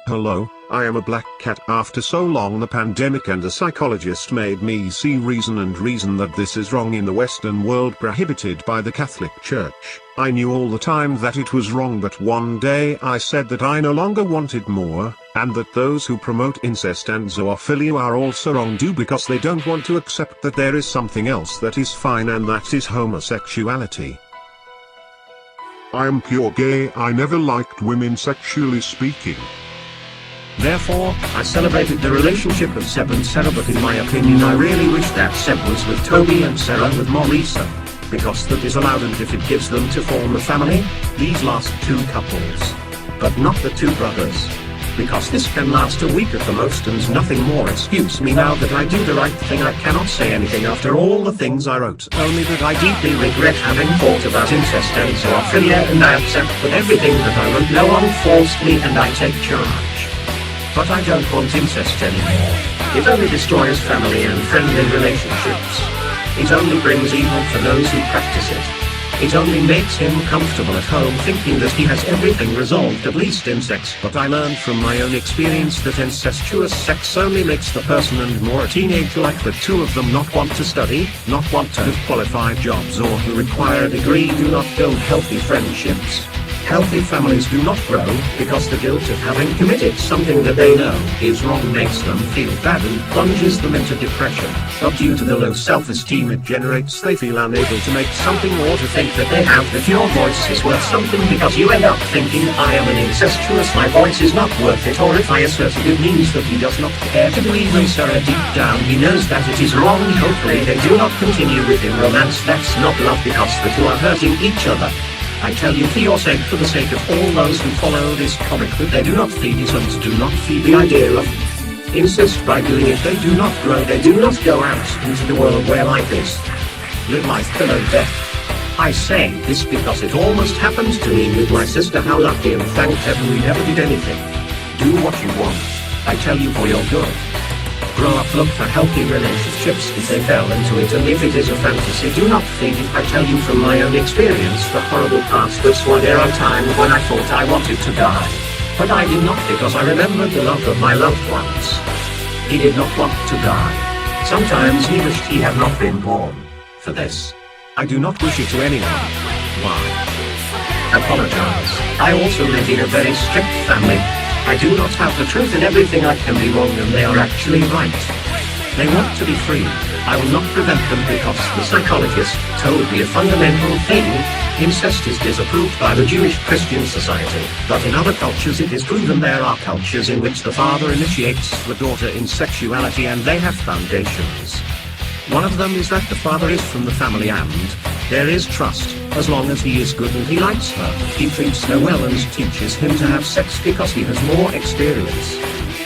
Hello, I am a black cat. After so long the pandemic and a psychologist made me see reason that this is wrong in the Western world, prohibited by the Catholic Church. I knew all the time that it was wrong, but one day I said that I no longer wanted more, and that those who promote incest and zoophilia are also wrong because they don't want to accept that there is something else that is fine, and that is homosexuality. I am pure gay. I never liked women sexually speaking. Therefore, I celebrated the relationship of Seb and Sarah, but in my opinion I really wish that Seb was with Toby and Sarah with Maurice, because that is allowed, and if it gives them to form a family, these last two couples. But not the two brothers. Because this can last a week at the most and nothing more. Excuse me, now that I do the right thing I cannot say anything after all the things I wrote. Only that I deeply regret having thought about incest and zoophilia, and I accept that everything that I wrote no one forced me, and I take charge. But I don't want incest anymore. It only destroys family and friendly relationships. It only brings evil for those who practice it. It only makes him comfortable at home thinking that he has everything resolved, at least in sex. But I learned from my own experience that incestuous sex only makes the person and more a teenager like the two of them not want to study, not want to have qualified jobs, or who require a degree do not build healthy friendships. Healthy families do not grow, because the guilt of having committed something that they know is wrong makes them feel bad and plunges them into depression. But due to the low self-esteem it generates, they feel unable to make something or to think that they have, that your voice is worth something, because you end up thinking, I am an incestuous, my voice is not worth it, or if I assert it, it means that he does not care to believe me. So deep down he knows that it is wrong. Hopefully they do not continue with in romance. That's not love, because the two are hurting each other. I tell you, for your sake, for the sake of all those who follow this comic, that they do not feed it and do not feed the idea of incest. By doing it they do not grow, they do not go out into the world where life is. Live life below death. I say this because it almost happened to me with my sister. How lucky, and thank heaven we never did anything. Do what you want. I tell you, for your good. Grow up, look for healthy relationships if they fell into it, and if it is a fantasy, do not feed it. I tell you from my own experience, the horrible past. That's why there are times when I thought I wanted to die. But I did not, because I remembered the love of my loved ones. He did not want to die. Sometimes he wished he had not been born. For this, I do not wish it to anyone. Why? Apologize. I also live in a very strict family. I do not have the truth in everything. I can be wrong and they are actually right. They want to be free. I will not prevent them, because the psychologist told me a fundamental thing. Incest is disapproved by the Jewish Christian society, but in other cultures it is proven. There are cultures in which the father initiates the daughter in sexuality, and they have foundations. One of them is that the father is from the family and there is trust. As long as he is good and he likes her, he treats her well and teaches him to have sex because he has more experience.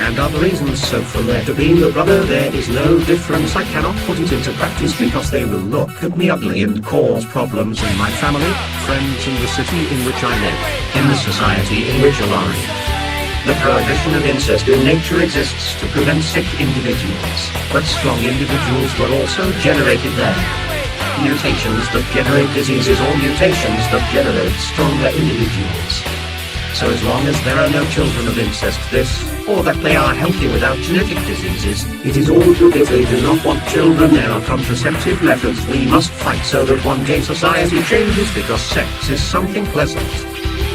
And other reasons. So from there to being the brother, there is no difference. I cannot put it into practice because they will look at me ugly and cause problems in my family, friends, and the city in which I live, in the society in which I live. The prohibition of incest in nature exists to prevent sick individuals, but strong individuals were also generated there. Mutations that generate diseases, or mutations that generate stronger individuals. So as long as there are no children of incest, or that they are healthy without genetic diseases, it is all good. If they do not want children, there are contraceptive methods. We must fight so that one day society changes, because sex is something pleasant.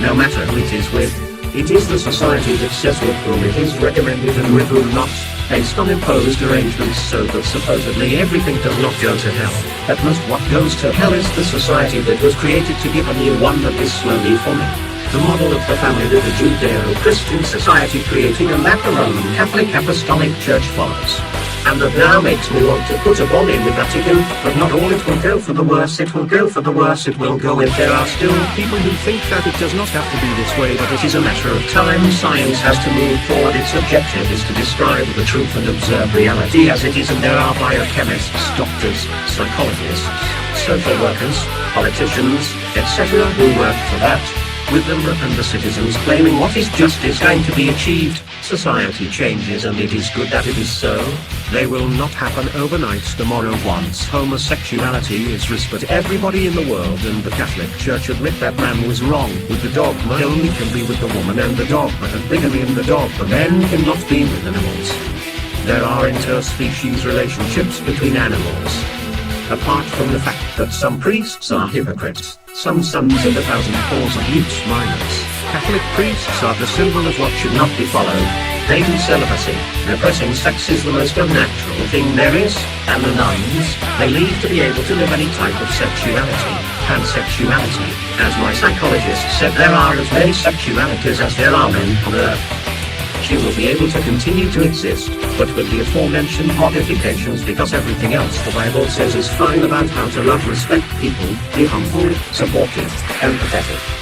No matter who it is with. It is the society that says with whom it is recommended and with whom not, based on imposed arrangements, so that supposedly everything does not go to hell. At most what goes to hell is the society that was created to give a new one that is slowly forming. The model of the family that the Judeo-Christian society creating, and that the Roman Catholic Apostolic Church follows. And that now makes me want to put a bomb in the Vatican, but not all. It will go for the worse, it will go for the worse, it will go if there are still people who think that it does not have to be this way, but it is a matter of time. Science has to move forward. Its objective is to describe the truth and observe reality as it is, and there are biochemists, doctors, psychologists, social workers, politicians, etc. who work for that. With them and the citizens claiming what is just is going to be achieved, society changes, and it is good that it is so. They will not happen overnight tomorrow once homosexuality is but everybody in the world and the Catholic Church admit that man was wrong with the dogma only can be with the woman and the dogma of bigamy and the dogma men cannot be with animals. There are interspecies relationships between animals. Apart from the fact that some priests are hypocrites, some sons of the thousand paws abuse minors, Catholic priests are the symbol of what should not be followed. They do celibacy. Repressing sex is the most unnatural thing there is, and the nuns, they leave to be able to live any type of sexuality. Pansexuality. As my psychologist said, there are as many sexualities as there are men on earth. She will be able to continue to exist, but with the aforementioned modifications because everything else the Bible says is fine about how to love, respect people, be humble, supportive, empathetic.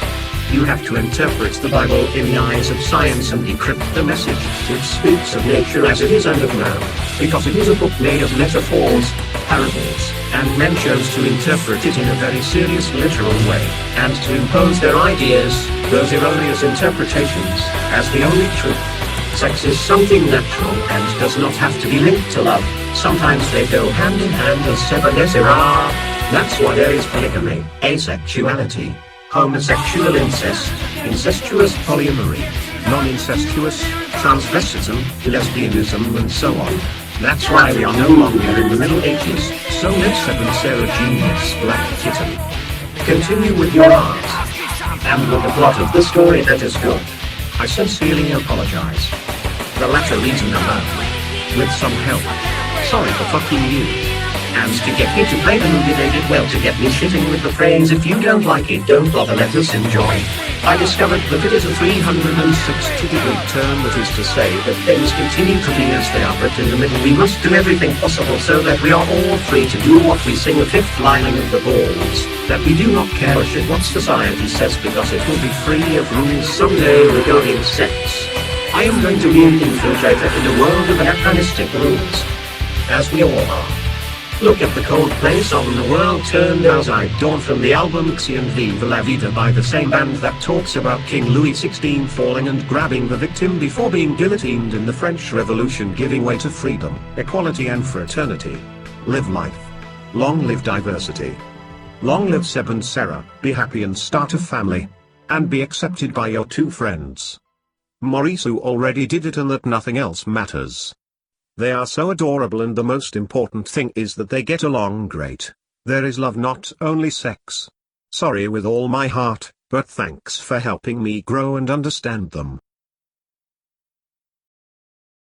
You have to interpret the Bible in the eyes of science and decrypt the message, which speaks of nature as it is and of man, because it is a book made of metaphors, parables, and men chose to interpret it in a very serious literal way, and to impose their ideas, those erroneous interpretations, as the only truth. Sex is something natural and does not have to be linked to love. Sometimes they go hand in hand as severed are. That's why there is polygamy, asexuality, homosexual incest, incestuous polyamory, non-incestuous, transvestism, lesbianism and so on. That's why we are no longer in the Middle Ages, so let's Seven Sarah Genius Black Kitten. Continue with your art. And with the plot of the story that is good. I sincerely apologize. The latter reason alone. With some help. Sorry for fucking you. And to get me to play the movie they did well to get me shitting with the phrase if you don't like it don't bother, let us enjoy. I discovered that it is a 360-degree turn, that is to say that things continue to be as they are, but in the middle we must do everything possible so that we are all free to do what we sing, the fifth lining of the balls, that we do not care a shit what society says because it will be free of rules someday regarding sex. I am going to be an infiltrator in a world of anachronistic rules. As we all are. Look at the Coldplay song The World Turned Upside Down from the album Xi and Viva La Vida by the same band that talks about King Louis XVI falling and grabbing the victim before being guillotined in the French Revolution, giving way to freedom, equality and fraternity. Live life. Long live diversity. Long live Seb and Sarah, be happy and start a family. And be accepted by your two friends. Morisu already did it and that nothing else matters. They are so adorable and the most important thing is that they get along great. There is love, not only sex. Sorry with all my heart, but thanks for helping me grow and understand them.